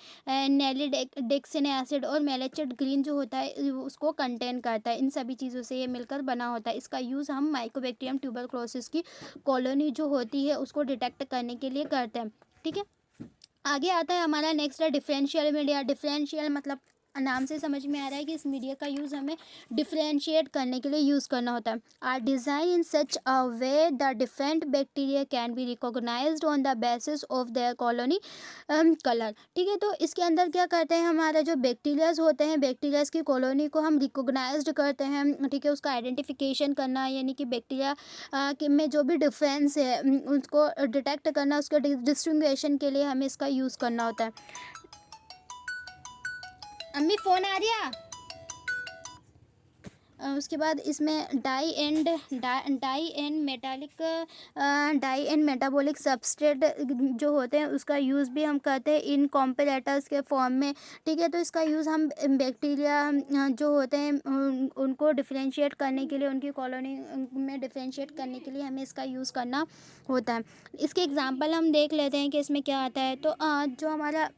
S1: नेलिडेक्सिन एसिड और मेलेचेट ग्रीन जो होता है उसको कंटेन करता है। इन सभी चीज़ों से ये मिलकर बना होता है। इसका यूज़ हम माइकोबैक्टीरियम ट्यूबरक्लोसिस की कॉलोनी जो होती है उसको डिटेक्ट करने के लिए करते हैं, ठीक है। आगे आता है हमारा नेक्स्ट है डिफरेंशियल मीडिया। डिफरेंशियल मतलब नाम से समझ में आ रहा है कि इस मीडिया का यूज़ हमें डिफरेंशिएट करने के लिए यूज़ करना होता है। Are design in such a way the different bacteria can be recognised on the basis of their colony colour, ठीक है। तो इसके अंदर क्या करते हैं हमारा जो बैक्टीरियाज होते हैं बैक्टीरियाज की कॉलोनी को हम रिकॉग्नाइज्ड करते हैं, ठीक है। उसका आइडेंटिफिकेशन करना यानी कि बैक्टीरिया में जो भी डिफरेंस है उसको डिटेक्ट करना, उसके डिस्टिंग्विशन के लिए हमें इसका यूज़ करना होता है। अम्मी फ़ोन आ रहा। उसके बाद इसमें डाई एंड मेटाबॉलिक सबस्ट्रेट जो होते हैं उसका यूज़ भी हम करते हैं इन कॉम्पेरेटर्स के फॉर्म में, ठीक है। तो इसका यूज़ हम बैक्टीरिया जो होते हैं उनको डिफरेंशिएट करने के लिए, उनकी कॉलोनी में डिफरेंशिएट करने के लिए हमें इसका यूज़ करना होता है। इसके एग्जांपल हम देख लेते हैं कि इसमें क्या आता है। तो जो हमारा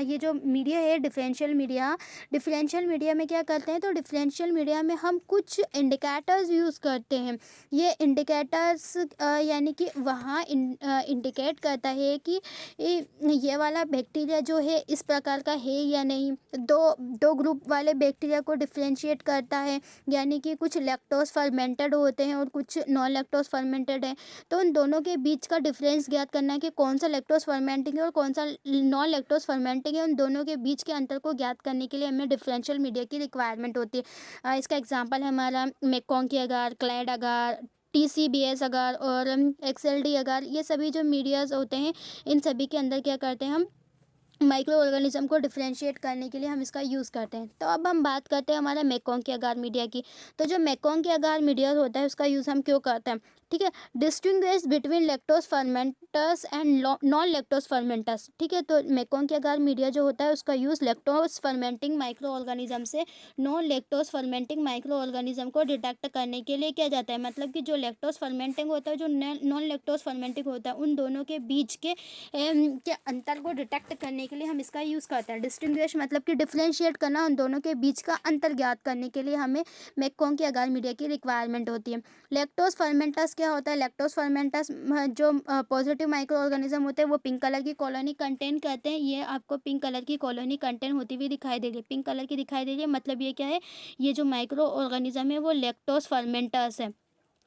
S1: ये जो मीडिया है डिफरेंशियल मीडिया में क्या करते हैं? तो डिफरेंशियल मीडिया में हम कुछ इंडिकेटर्स यूज़ करते हैं। ये इंडिकेटर्स यानी कि वहाँ इंडिकेट करता है कि ये वाला बैक्टीरिया जो है इस प्रकार का है या नहीं। दो ग्रुप वाले बैक्टीरिया को डिफरेंशिएट करता है, यानी कि कुछ लैक्टोज फर्मेंटेड होते हैं और कुछ नॉन लैक्टोज फर्मेंटेड हैं। तो उन दोनों के बीच का डिफरेंस ज्ञात करना है कि कौन सा लैक्टोज फर्मेंटिंग है और कौन सा नॉन लैक्टोज फर्मेंटिंग है। उन दोनों के बीच के अंतर को ज्ञात करने के लिए हमें डिफरेंशियल मीडिया की रिक्वायरमेंट होती है। इसका एग्जांपल है हमारा मेकॉन्ग की अगार, क्लैड अगार, TCBS अगार और XLD अगार। ये सभी जो मीडियाज होते हैं इन सभी के अंदर क्या करते हैं हम माइक्रो ऑर्गेनिज्म को डिफरेंशिएट करने के लिए हम इसका यूज़ करते हैं। तो अब हम बात करते हैं हमारे मेकॉन्ग के अगार मीडिया की। तो जो मेकॉन्ग के अगार मीडिया होता है उसका यूज़ हम क्यों करते हैं, ठीक है। Distinguish between lactose fermenters and non lactose fermenters, ठीक है। तो मेकॉन्ग के अगार मीडिया जो होता है उसका use lactose fermenting micro organism से non lactose fermenting micro organism को डिटेक्ट करने के लिए किया जाता है। मतलब कि जो लैक्टोज फर्मेंटिंग होता है जो नॉन लैक्टोज फर्मेंटिंग होता है उन दोनों के बीच के अंतर को डिटेक्ट करने के लिए हम इसका यूज़ करते हैं। डिस्टिंग्विश मतलब कि डिफरेंशिएट करना, उन दोनों के बीच का अंतर ज्ञात करने के लिए हमें मेकॉन्ग के अगार मीडिया की रिक्वायरमेंट होती है। लैक्टोज फर्मेंटस क्या होता है? लैक्टोज फर्मेंटस जो पॉजिटिव माइक्रो ऑर्गेनिज्म होते हैं वो पिंक कलर की कॉलोनी कंटेन करते हैं। ये आपको पिंक कलर की कॉलोनी कंटेन होती हुई दिखाई दे रही है, पिंक कलर की दिखाई दे रही है। मतलब ये क्या है? ये जो माइक्रो ऑर्गेनिज्म है वो लैक्टोज फर्मेंटस है,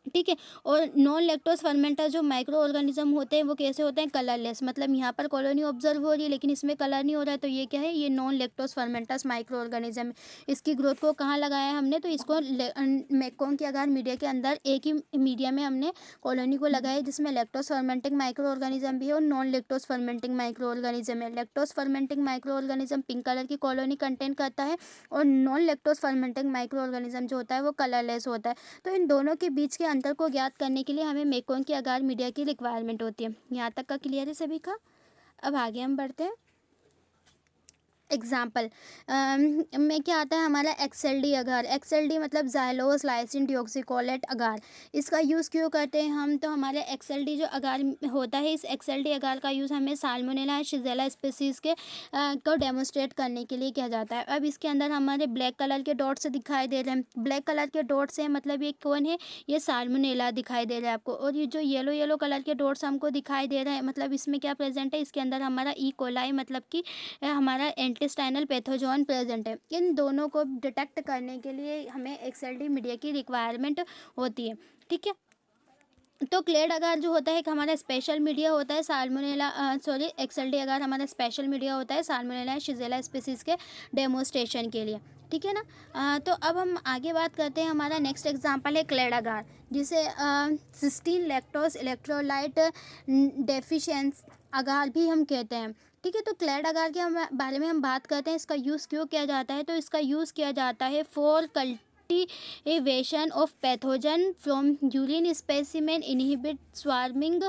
S1: ठीक है। और नॉन लैक्टोज फर्मेंटर जो माइक्रो ऑर्गेनिज्म होते हैं वो कैसे होते हैं? कलरलेस। मतलब यहाँ पर कॉलोनी ऑब्जर्व हो रही है लेकिन इसमें कलर नहीं हो रहा है, तो ये क्या है? ये नॉन लैक्टोज फर्मेंटस माइक्रो ऑर्गेनिज्म है। इसकी ग्रोथ को कहाँ लगाया है हमने? तो इसको मेकॉन्ग के अगार मीडिया के अंदर एक ही मीडिया में हमने कॉलोनी को लगाया है जिसमें लैक्टोज फर्मेंटिंग माइक्रो ऑर्गेनिज्म भी है और non lactose fermenting micro organism है। Lactose fermenting micro organism pink colour की कॉलोनी कंटेन करता है और non lactose fermenting micro organism जो होता है वो कलरलेस होता है। तो इन दोनों के बीच के अंतर को ज्ञात करने के लिए हमें मेकॉन्ग की अगार मीडिया की रिक्वायरमेंट होती है। यहाँ तक का क्लियर है सभी का? अब आगे हम बढ़ते हैं। एग्जाम्पल में क्या आता है हमारा XLD अगार। XLD मतलब ज़ाइलोस लाइसिन डिऑक्सीकोलेट अगार। इसका यूज़ क्यों करते हैं हम? तो हमारे XLD जो अगार होता है इस XLD अगार का यूज़ हमें साल्मोनेला शिजेला स्पीसीज़ के को डेमोस्ट्रेट करने के लिए किया जाता है। अब इसके अंदर हमारे ब्लैक कलर के डॉट्स दिखाई दे रहे हैं। ब्लैक कलर के डॉट्स हैं मतलब ये कौन है? ये साल्मोनेला दिखाई दे रहा है आपको। और ये जो येलो कलर के डॉट्स हमको दिखाई दे रहे हैं मतलब इसमें क्या प्रेजेंट है? इसके अंदर हमारा ई कोलाई मतलब कि हमारा इंटेस्टाइनल पैथोजन प्रेजेंट है। इन दोनों को डिटेक्ट करने के लिए हमें एक्सएलडी मीडिया की रिक्वायरमेंट होती है। ठीक है, तो क्लेड अगार जो होता है एक हमारा स्पेशल मीडिया होता है साल्मोनेला एक्सएलडी अगार हमारा स्पेशल मीडिया होता है साल्मोनेला शिजेला स्पीसीज़ के डेमोस्ट्रेशन के लिए। ठीक है ना। तो अब हम आगे बात करते हैं। हमारा नेक्स्ट एग्जांपल है क्लेड अगार, जिसे सिस्टीन लैक्टोज इलेक्ट्रोलाइट डेफिशिएंस अगार भी हम कहते हैं। ठीक है, तो क्लेड अगार के बारे में हम बात करते हैं। इसका यूज़ क्यों किया जाता है? तो इसका यूज़ किया जाता है for cultivation of pathogen from urine specimen inhibit swarming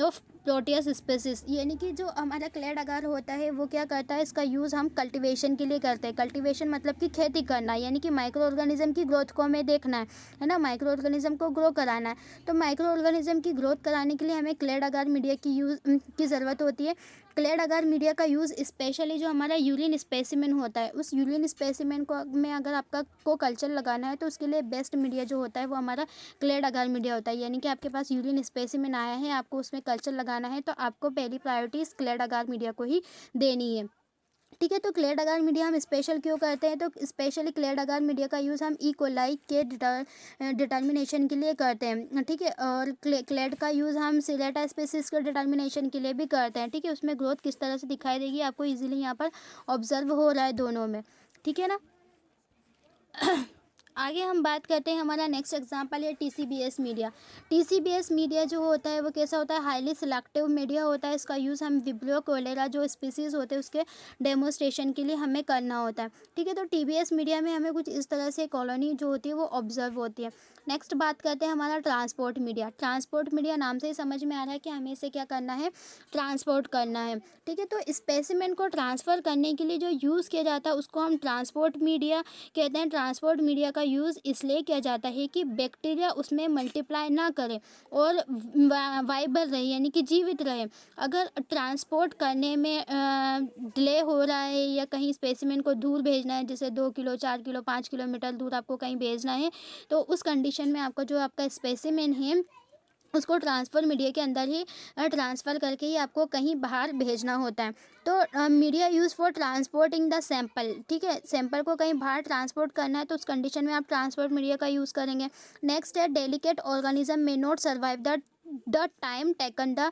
S1: of Proteus species. यानी कि जो हमारा क्लेड अगार होता है वो क्या करता है, इसका यूज़ हम कल्टीवेशन के लिए करते हैं। कल्टीवेशन मतलब कि खेती करना, यानी कि माइक्रो ऑर्गेनिज्म की ग्रोथ को हमें देखना है ना, माइक्रो ऑर्गेनिज्म को ग्रो कराना है। तो माइक्रो ऑर्गेनिज्म की ग्रोथ कराने के लिए हमें क्लेड अगार मीडिया की ज़रूरत होती है। क्लेड अगार मीडिया का यूज़ स्पेशली जो हमारा यूरिन स्पेसिमेन होता है, उस यूरिन स्पेसिमेन को में अगर आपका को कल्चर लगाना है तो उसके लिए बेस्ट मीडिया जो होता है वो हमारा क्लेड अगार मीडिया होता है। यानी कि आपके पास यूरिन स्पेसिमेन आया है, आपको उसमें कल्चर लगाना है, तो आपको पहली प्रायोरिटी इस क्लेड अगार मीडिया को ही देनी है। ठीक है, तो क्लेड अगार मीडिया हम स्पेशल क्यों करते हैं? तो स्पेशली क्लेड अगार मीडिया का यूज़ हम ई कोलाई के डिटर्मिनेशन के लिए करते हैं। ठीक है, और क्लेड का यूज़ हम सिलेटा स्पीसीज़ के डिटर्मिनेशन के लिए भी करते हैं। ठीक है, उसमें ग्रोथ किस तरह से दिखाई देगी आपको इजीली यहाँ पर ऑब्जर्व हो रहा है दोनों में। ठीक है ना। आगे हम बात करते हैं। हमारा नेक्स्ट एग्जांपल है टीसीबीएस मीडिया। टीसीबीएस मीडिया जो होता है वो कैसा होता है? हाईली सिलेक्टिव मीडिया होता है। इसका यूज़ हम विब्रियो कोलेरा जो स्पीसीज़ होते हैं उसके डेमोस्ट्रेशन के लिए हमें करना होता है। ठीक है, तो टीबीएस मीडिया में हमें कुछ इस तरह से कॉलोनी जो होती है वो ऑब्जर्व होती है। नेक्स्ट बात करते हैं हमारा ट्रांसपोर्ट मीडिया। ट्रांसपोर्ट मीडिया नाम से ही समझ में आ रहा है कि हमें इसे क्या करना है, ट्रांसपोर्ट करना है। ठीक है, तो स्पेसिमेन को ट्रांसफ़र करने के लिए जो यूज़ किया जाता है उसको हम ट्रांसपोर्ट मीडिया कहते हैं। ट्रांसपोर्ट मीडिया का यूज़ इसलिए किया जाता है कि बैक्टीरिया उसमें मल्टीप्लाई ना करे और वाइबल रहे, यानी कि जीवित रहे। अगर ट्रांसपोर्ट करने में डिले हो रहा है या कहीं स्पेसिमेन को दूर भेजना है, जैसे 2 किलो 4 किलो 5 किलोमीटर दूर आपको कहीं भेजना है, तो उस कंडीशन में आपका जो आपका स्पेसिमेन है उसको ट्रांसफ़र मीडिया के अंदर ही ट्रांसफ़र करके ही आपको कहीं बाहर भेजना होता है। तो media use for transporting the sample. ठीक है, सैंपल को कहीं बाहर ट्रांसपोर्ट करना है तो उस कंडीशन में आप ट्रांसपोर्ट मीडिया का यूज़ करेंगे। नेक्स्ट है delicate organism may not survive the time taken the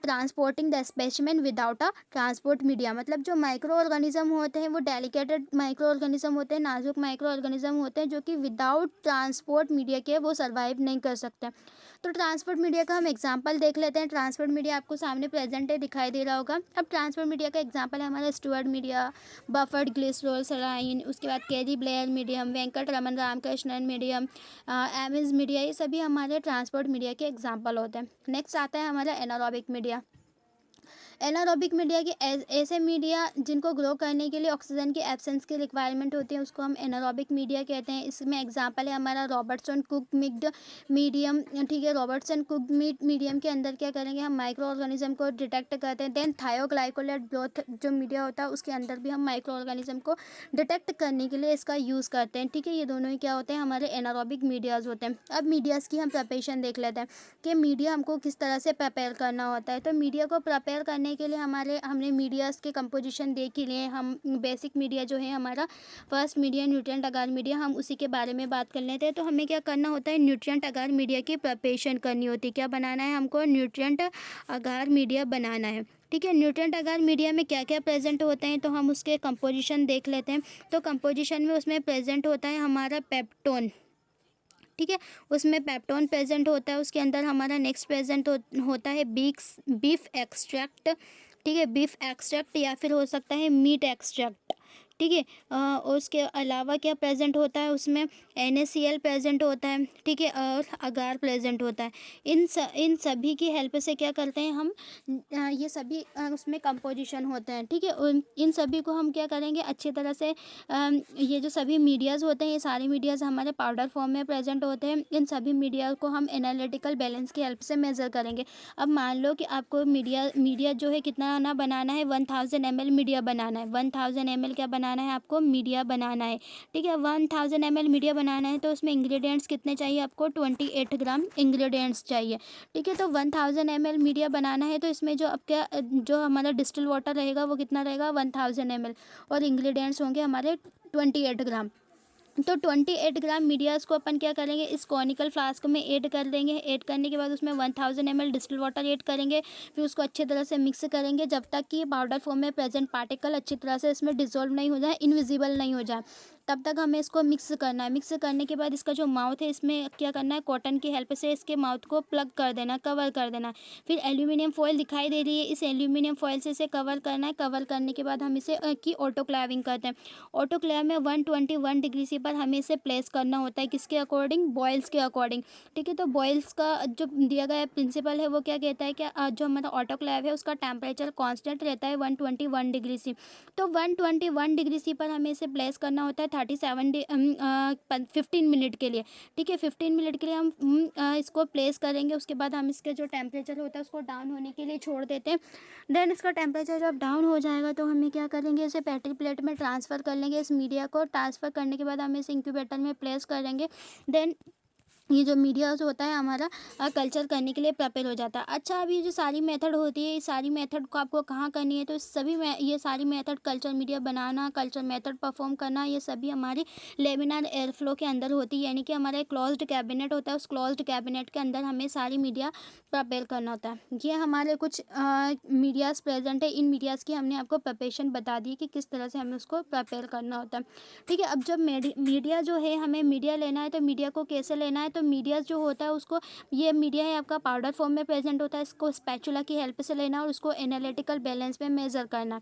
S1: transporting the specimen without a transport media. मतलब जो माइक्रो ऑर्गेनिज्म होते हैं वो डेलिकेटेड माइक्रो ऑर्गेनिज्म होते हैं, नाजुक माइक्रो ऑर्गेनिज्म होते हैं जो कि विदाउट ट्रांसपोर्ट मीडिया के वो सर्वाइव नहीं कर सकते। तो ट्रांसपोर्ट मीडिया का हम एग्जांपल देख लेते हैं। ट्रांसपोर्ट मीडिया आपको सामने प्रेजेंट है, दिखाई दे रहा होगा। अब ट्रांसपोर्ट मीडिया का एग्जांपल है हमारा Stuart media, buffered glycerol saline, उसके बाद Cary Blair medium, Venkat Raman Ramakrishnan medium, Amies media, ये सभी हमारे ट्रांसपोर्ट मीडिया के एग्जाम्पल होते हैं। नेक्स्ट आता है हमारा एनारोबिक मीडिया। एनारोबिक मीडिया के ऐसे मीडिया जिनको ग्रो करने के लिए ऑक्सीजन की एब्सेंस की रिक्वायरमेंट होती है उसको हम एनारोबिक मीडिया कहते हैं। इसमें एग्जांपल है हमारा रॉबर्टसन कुक मिक्ड मीडियम। ठीक है, रॉबर्टसन कुक मीडियम के अंदर क्या करेंगे, हम माइक्रो ऑर्गेनिज्म को डिटेक्ट करते हैं। देन थायोग्लाइकोलेट ब्रोथ जो मीडिया होता है उसके अंदर भी हम माइक्रो ऑर्गेनिज्म को डिटेक्ट करने के लिए इसका यूज़ करते हैं। ठीक है, ये दोनों ही क्या होते हैं, हमारे एनारोबिक मीडियाज़ होते हैं। अब मीडियाज़ की हम प्रिपरेशन देख लेते हैं कि मीडिया हमको किस तरह से प्रिपेयर करना होता है। तो मीडिया को प्रिपेयर करने के लिए हमने मीडियाज़ के कंपोजिशन देख ही लिए। हम बेसिक मीडिया जो है हमारा फर्स्ट मीडिया न्यूट्रिएंट अगार मीडिया, हम उसी के बारे में बात कर लेते हैं। तो हमें क्या करना होता है, न्यूट्रिएंट अगार मीडिया की प्रिपरेशन करनी होती है। क्या बनाना है हमको, न्यूट्रिएंट अगार मीडिया बनाना है। ठीक है, न्यूट्रिएंट अगार मीडिया में क्या क्या प्रेजेंट होते हैं तो हम उसके कंपोजिशन देख लेते हैं। तो कंपोजिशन में उसमें प्रेजेंट होता है हमारा पेप्टोन। ठीक है, उसमें पेप्टोन प्रेजेंट होता है। उसके अंदर हमारा नेक्स्ट प्रेजेंट होता है बीफ एक्सट्रैक्ट। ठीक है, बीफ एक्सट्रैक्ट या फिर हो सकता है मीट एक्सट्रैक्ट। ठीक है, और उसके अलावा क्या प्रेजेंट होता है, उसमें NaCl प्रेजेंट होता है। ठीक है, और अगार प्रेजेंट होता है। इन सभी की हेल्प से क्या करते हैं हम, ये सभी उसमें कंपोजिशन होते हैं। ठीक है, इन सभी को हम क्या करेंगे अच्छी तरह से, ये जो सभी मीडियाज़ होते हैं ये सारे मीडियाज़ हमारे पाउडर फॉर्म में प्रेजेंट होते हैं। इन सभी मीडिया को हम एनालिटिकल बैलेंस की हेल्प से मेज़र करेंगे। अब मान लो कि आपको मीडिया जो है कितना ना बनाना है, 1000 ml मीडिया बनाना है। 1000 ml क्या बनाना बनाना है आपको, मीडिया बनाना है। ठीक है, 1000 ml मीडिया बनाना है तो उसमें इंग्रेडिएंट्स कितने चाहिए आपको, 28 ग्राम इंग्रेडिएंट्स चाहिए। ठीक है, तो 1000 ml मीडिया बनाना है तो इसमें जो आपका जो हमारा डिस्टिल वाटर रहेगा वो कितना रहेगा, 1000 ml, और इंग्रेडिएंट्स होंगे हमारे 28 ग्राम। तो 28 ग्राम मीडियाज़ को अपन क्या करेंगे, इस कॉनिकल फ्लास्क में ऐड कर देंगे। ऐड करने के बाद उसमें 1000 ml डिस्टिल वाटर ऐड करेंगे। फिर उसको अच्छी तरह से मिक्स करेंगे जब तक कि पाउडर फॉर्म में प्रेजेंट पार्टिकल अच्छी तरह से इसमें डिसॉल्व नहीं हो जाए, इनविजिबल नहीं हो जाए, तब तक हमें इसको मिक्स करना है। मिक्स करने के बाद इसका जो माउथ है इसमें क्या करना है, कॉटन की हेल्प से इसके माउथ को प्लग कर देना, कवर कर देना। फिर एल्यूमिनियम फॉयल दिखाई दे रही है, इस एल्यूमिनियम फॉयल से इसे कवर करना है। कवर करने के बाद हम इसे की ऑटोक्लेविंग करते हैं। ऑटोक्लेव में 121 डिग्री सी पर हमें इसे प्लेस करना होता है, किसके अकॉर्डिंग, बॉयल्स के अकॉर्डिंग। ठीक है, तो बॉयल्स का जो दिया गया प्रिंसिपल है वो क्या कहता है कि जो हमारा ऑटोक्लेव है उसका टेम्परेचर कांस्टेंट रहता है 121 डिग्री सी। तो 121 डिग्री सी पर हमें इसे प्लेस करना होता है 15 मिनट के लिए। ठीक है, 15 मिनट के लिए हम इसको प्लेस करेंगे। उसके बाद हम इसके जो टेम्परेचर होता है उसको डाउन होने के लिए छोड़ देते हैं। देन इसका टेम्परेचर जब डाउन हो जाएगा तो हमें क्या करेंगे, इसे पेट्री प्लेट में ट्रांसफ़र कर लेंगे। इस मीडिया को ट्रांसफ़र करने के बाद हम इसे इंक्यूबेटर में प्लेस करेंगे। देन ये जो मीडिया होता है हमारा कल्चर करने के लिए प्रिपेयर हो जाता है। अच्छा, अब ये जो सारी मेथड होती है, ये सारी मेथड को आपको कहाँ करनी है, तो सभी में ये सारी मेथड, कल्चर मीडिया बनाना, कल्चर मेथड परफॉर्म करना, ये सभी हमारी लेमिनार एयर फ्लो के अंदर होती है। यानी कि हमारा एक क्लोज्ड कैबिनेट होता है, उस क्लोज्ड कैबिनेट के अंदर हमें सारी मीडिया प्रिपेयर करना होता है। ये हमारे कुछ मीडियाज़ प्रेजेंट है। इन मीडियाज़ की हमने आपको प्रिपरेशन बता दी कि किस तरह से हमें उसको प्रिपेयर करना होता है। ठीक है, अब जब मीडिया जो है, हमें मीडिया लेना है तो मीडिया को कैसे लेना है, तो मीडिया जो होता है उसको, ये मीडिया है आपका पाउडर फॉर्म में प्रेजेंट होता है, इसको स्पैचुला की हेल्प से लेना और उसको एनालिटिकल बैलेंस में मेज़र करना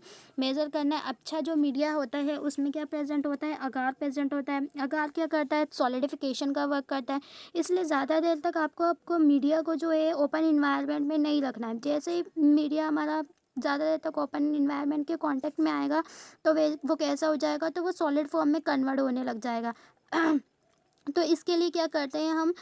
S1: है। अच्छा, जो मीडिया होता है उसमें क्या प्रेजेंट होता है, अगार प्रेजेंट होता है। अगार क्या करता है, सॉलिडिफिकेशन का वर्क करता है। इसलिए ज़्यादा देर तक आपको मीडिया को जो है ओपन इन्वायरमेंट में नहीं रखना है। जैसे ही मीडिया हमारा ज़्यादा देर तक ओपन इन्वायरमेंट के कांटेक्ट में आएगा तो वो कैसा हो जाएगा, तो वो सॉलिड फॉर्म में कन्वर्ट होने लग जाएगा। तो इसके लिए क्या करते हैं हम,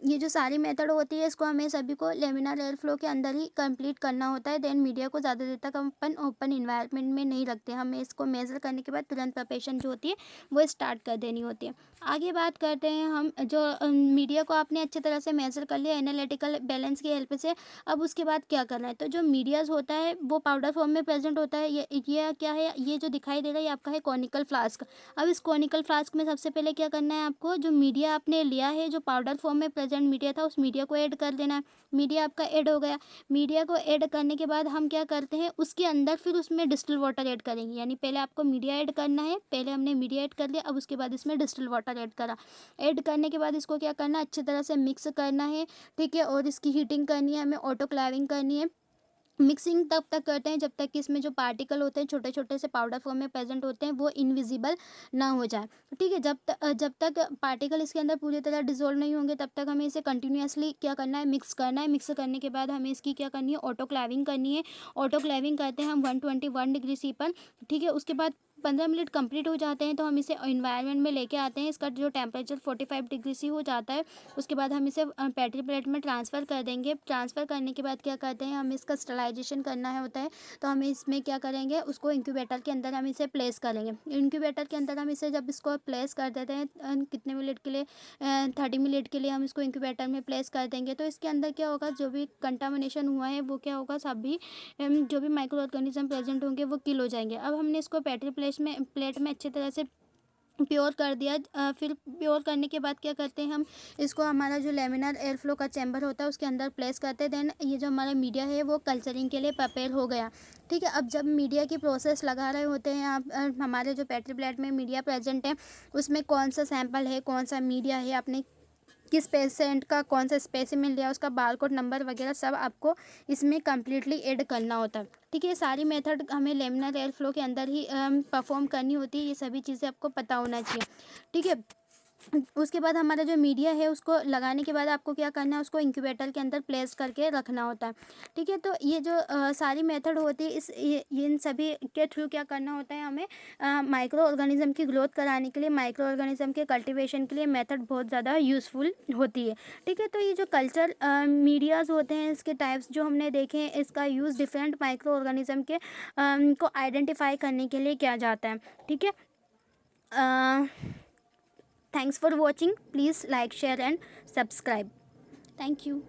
S1: ये जो सारी मेथड होती है इसको हमें सभी को लेमिनार एयर फ्लो के अंदर ही कंप्लीट करना होता है। देन मीडिया को ज़्यादा देर तक हम ओपन इन्वायरमेंट में नहीं रखते। हमें इसको मेज़र करने के बाद तुरंत प्रिपरेशन जो होती है वो स्टार्ट कर देनी होती है। आगे बात करते हैं हम, जो मीडिया को आपने अच्छी तरह से मेज़र कर लिया एनालिटिकल बैलेंस की हेल्प से। अब उसके बाद क्या करना है, तो जो मीडियाज़ होता है वो पाउडर फॉर्म में प्रेजेंट होता है। ये क्या है, ये जो दिखाई दे रहा है ये आपका है कॉनिकल फ्लास्क। अब इस कॉनिकल फ्लास्क में सबसे पहले क्या करना है आपको, जो मीडिया आपने लिया है, जो पाउडर फॉर्म में प्रेजेंट मीडिया था, उस मीडिया को ऐड कर देना है। मीडिया आपका ऐड हो गया। मीडिया को ऐड करने के बाद हम क्या करते हैं, उसके अंदर फिर उसमें डिस्टिल वाटर ऐड करेंगे। यानी पहले आपको मीडिया ऐड करना है, पहले हमने मीडिया ऐड कर लिया, अब उसके बाद इसमें डिस्टिल वाटर ऐड करा। ऐड करने के बाद इसको क्या करना है, अच्छी तरह से मिक्स करना है। ठीक है, और इसकी हीटिंग करनी है, हमें ऑटोक्लेविंग करनी है। मिक्सिंग तब तक करते हैं जब तक कि इसमें जो पार्टिकल होते हैं छोटे छोटे से पाउडर फॉर्म में प्रेजेंट होते हैं वो इनविजिबल ना हो जाए। ठीक है, जब तक पार्टिकल इसके अंदर पूरी तरह डिसॉल्व नहीं होंगे तब तक हमें इसे कंटिन्यूअसली क्या करना है, मिक्स करना है। मिक्स करने के बाद हमें इसकी क्या करनी है, ऑटोक्लेविंग करनी है। ऑटोक्लेविंग करते हैं हम 121 डिग्री सी पर। ठीक है, उसके बाद 15 मिनट कंप्लीट हो जाते हैं तो हम इसे इन्वायरमेंट में लेके आते हैं। इसका जो टेम्परेचर 45 डिग्री सी हो जाता है। उसके बाद हम इसे पेट्री प्लेट में ट्रांसफ़र कर देंगे। ट्रांसफ़र करने के बाद क्या करते हैं, हमें इसका स्टरलाइजेशन करना है होता है। तो हम इसमें क्या करेंगे, उसको इंक्यूबेटर के अंदर हम इसे प्लेस करेंगे। इंक्यूबेटर के अंदर हम इसे जब इसको प्लेस कर देते हैं कितने मिनट के लिए, 30 मिनट के लिए हम इसको इंक्यूबेटर में प्लेस कर देंगे। तो इसके अंदर क्या होगा, जो भी कंटामिनेशन हुआ है वो क्या होगा, सभी जो भी माइक्रो ऑर्गेनिज्म प्रेजेंट होंगे वो किल हो जाएंगे। अब हमने इसको पेट्री प्लेट में अच्छी तरह से प्योर कर दिया। फिर प्योर करने के बाद क्या करते हैं, हम इसको हमारा जो लेमिनार एयर फ्लो का चैम्बर होता है उसके अंदर प्लेस करते हैं। देन ये जो हमारा मीडिया है वो कल्चरिंग के लिए प्रिपेयर हो गया। ठीक है, अब जब मीडिया की प्रोसेस लगा रहे होते हैं आप, हमारे जो पेट्री प्लेट में मीडिया प्रेजेंट है उसमें कौन सा सैंपल है, कौन सा मीडिया है, आपने किस पेशेंट का कौन सा स्पेसिमेन लिया, उसका बारकोड नंबर वगैरह सब आपको इसमें कम्प्लीटली ऐड करना होता है। ठीक है, ये सारी मेथड हमें लेमिनार एयर फ्लो के अंदर ही परफॉर्म करनी होती है। ये सभी चीज़ें आपको पता होना चाहिए। ठीक है, उसके बाद हमारा जो मीडिया है उसको लगाने के बाद आपको क्या करना है, उसको इंक्यूबेटर के अंदर प्लेस करके रखना होता है। ठीक है, तो ये जो सारी मेथड होती है इन सभी के थ्रू क्या करना होता है, हमें माइक्रो ऑर्गेनिज्म की ग्रोथ कराने के लिए, माइक्रो ऑर्गेनिज्म के कल्टीवेशन के लिए मेथड बहुत ज़्यादा यूज़फुल होती है। ठीक है, तो ये जो कल्चर मीडियाज़ होते हैं इसके टाइप्स जो हमने देखे हैं, इसका यूज़ डिफरेंट माइक्रो ऑर्गेनिज्म के को आइडेंटिफाई करने के लिए किया जाता है। ठीक है, thanks for watching, please like share and subscribe. Thank you.